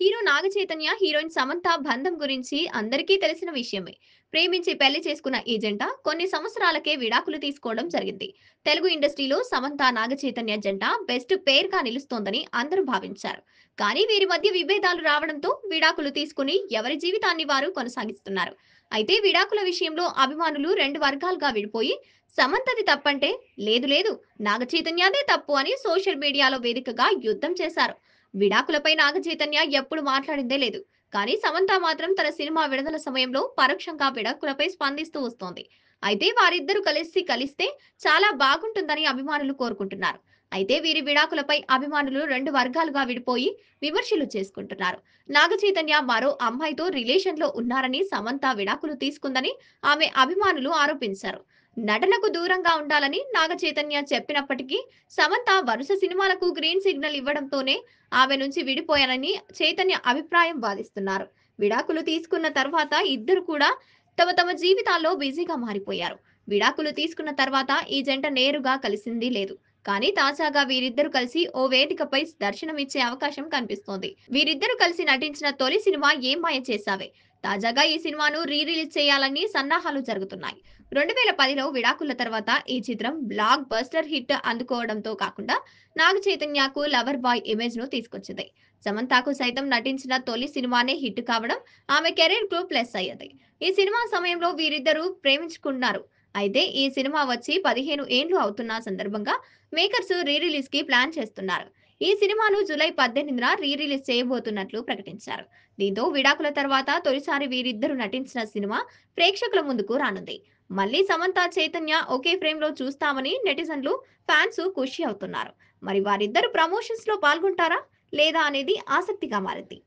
Hero Naga Chaitanya, heroine Samantha బంధం గురించి అందరికీ తెలిసిన విషయమే. ప్రేమించి పెళ్లి చేసుకున్న ఈ జంట కొన్ని సంవత్సరాలకే విడాకులు తీసుకోవడం జరిగింది. తెలుగు ఇండస్ట్రీలో సమంత నాగ చైతన్య జంట బెస్ట్ పేర్ గా నిలుస్తోందని అందరూ భావించారు. కానీ వీరి మధ్య విభేదాలు రావడంతో విడాకులు తీసుకుని ఎవరి జీవితాన్ని వారు కొనసాగిస్తున్నారు. అయితే విడాకుల విషయంలో అభిమానులు రెండు వర్గాలుగా విడిపోయి సమంతది తప్పంటే లేదు లేదు నాగ చైతన్యదే తప్పు అని సోషల్ మీడియాలో వేదికగా యుద్ధం చేశారు. విడాకులపై నాగ చైతన్య ఎప్పుడు మాట్లాడిందే లేదు. కానీ సమంత మాత్రం తన సినిమా విడుదల సమయంలో పరోక్షంగా విడాకులపై స్పందిస్తూ వస్తోంది. అయితే వారిద్దరూ కలిస్తే చాలా బాగుంటుందని అభిమానులు కోరుకుంటున్నారు. అయితే వీరి విడాకులపై అభిమానులు రెండు వర్గాలుగా విడిపోయి విమర్శలు చేసుకుంటున్నారు. నాగ చైతన్య మరో అమ్మాయితో రిలేషన్ లో ఉన్నారని సమంత విడాకులు తీసుకుందని ఆమె అభిమానులు ఆరోపించారు. నటనకు దూరంగా ఉండాలని నాగ చైతన్య చెప్పినప్పటికీ సమంత వరుస సినిమాలకు గ్రీన్ సిగ్నల్ ఇవ్వడంతోనే ఆమె నుంచి విడిపోయానని చైతన్య అభిప్రాయం వాదిస్తున్నారు. విడాకులు తీసుకున్న తర్వాత ఇద్దరు కూడా తమ తమ జీవితాల్లో బిజీగా మారిపోయారు. విడాకులు తీసుకున్న తర్వాత ఈ జంట నేరుగా కలిసింది లేదు. కానీ తాజాగా వీరిద్దరూ కలిసి ఓ వేదికపై దర్శనమిచ్చే అవకాశం కనిపిస్తోంది. వీరిద్దరూ కలిసి నటించిన తొలి సినిమా ఏం మాయ చేసావే. తాజాగా ఈ సినిమాను రిలీజ్ చేయాలని సన్నాహాలు జరుగుతున్నాయి. 2010లో విడాకుల తర్వాత ఈ చిత్రం బ్లాక్ బస్టర్ హిట్ అందుకోవడంతో కాకుండా నాగ చైతన్యకు లవర్ బాయ్ ఇమేజ్ ను తీసుకొచ్చింది. సమంతకు సైతం నటించిన తొలి సినిమానే హిట్ కావడం ఆమె కెరీర్ కు ప్లస్ అయ్యింది. ఈ సినిమా సమయంలో వీరిద్దరూ ప్రేమించుకున్నారు. అయితే ఈ సినిమా వచ్చి 15 ఏండ్లు అవుతున్న సందర్భంగా మేకర్స్ రీ రిలీజ్ కి ప్లాన్ చేస్తున్నారు. ఈ సినిమాను జూలై 18న రీ రిలీజ్ చేయబోతున్నట్లు ప్రకటించారు. దీంతో విడాకుల తర్వాత తొలిసారి వీరిద్దరూ నటించిన సినిమా ప్రేక్షకుల ముందుకు రానుంది. మళ్ళీ సమంత చైతన్య ఒకే ఫ్రేమ్ లో చూస్తామని నెటిజన్లు ఫ్యాన్స్ ఖుషి అవుతున్నారు. మరి వారిద్దరు ప్రమోషన్స్ లో పాల్గొంటారా లేదా అనేది ఆసక్తిగా మారింది.